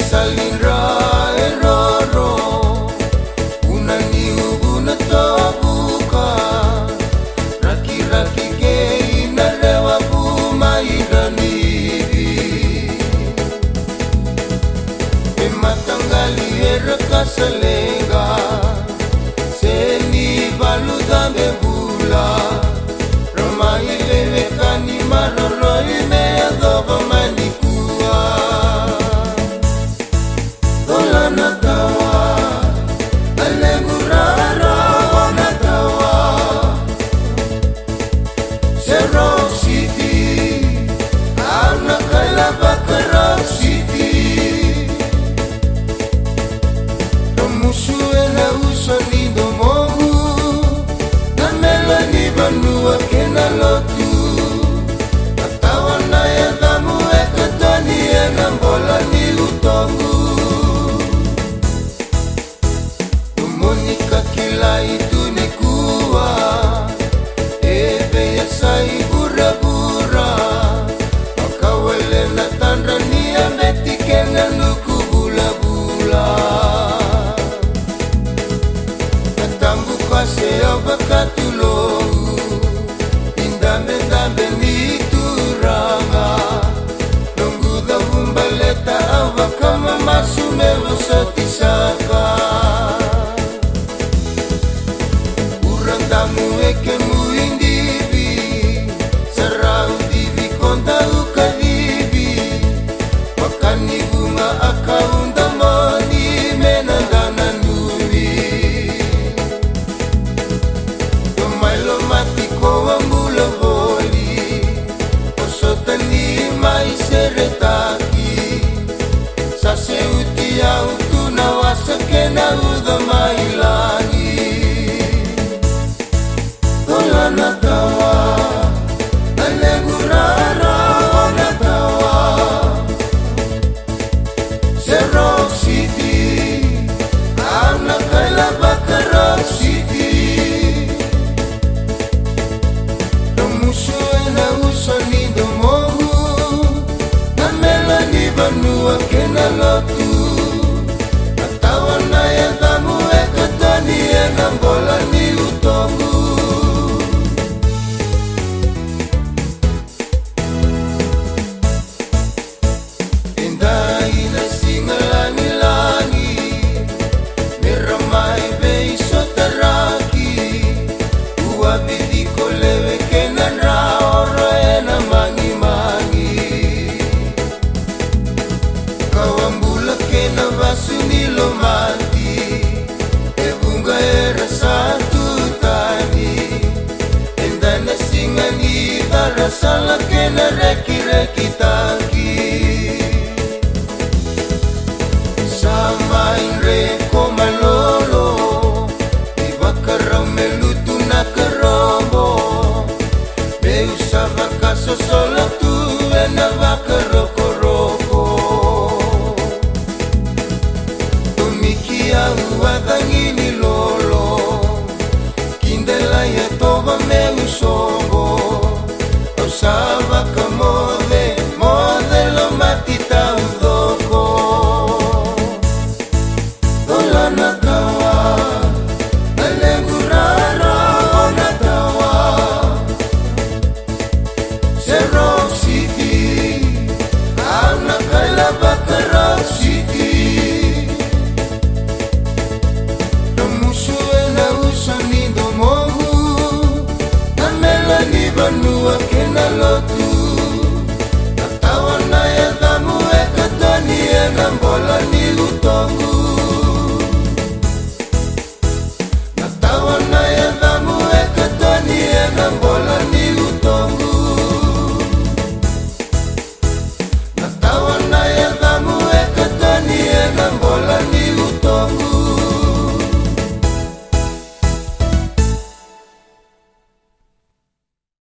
Salin ra eroro unani ubuna tobuka raki ke inarewa bumairani ematangali eraka salenga seni baluda bebula ramai levekani maroroi me adoba manikua Banua kena lotu Atawana ya damu ekatani ya nambola ni utongu Umunika kila itu ni kuwa Ebe ya sai bura-bura Makawele na tandra ni ya meti kena nuku bula-bula Katambu kwa seyo bakatulo Dambe ni turanga Nungu da umbaleta awa kama masume usatisaka Urang damu eke muindibi Sarau dibi konda ukadibi Wakani bunga akaunda moni menandana nuri Domailo mati kowa mula mai seretaki sa seuti autu na wasakena uda mai lagi tola na tawa alegurara na tawa Zero City ana kaila bakara City na usoni domo Banua kena lotu Atawana ya damu ekatani ya nambola ni utongu Indai na singalangi-langi Miramai beiso taraki Uwabidi kolewe kena raoro ena mangi-mangi Kawambula kena vasunilo mati Ebunga era satu tani Endana singani darasala kena reki-reki tani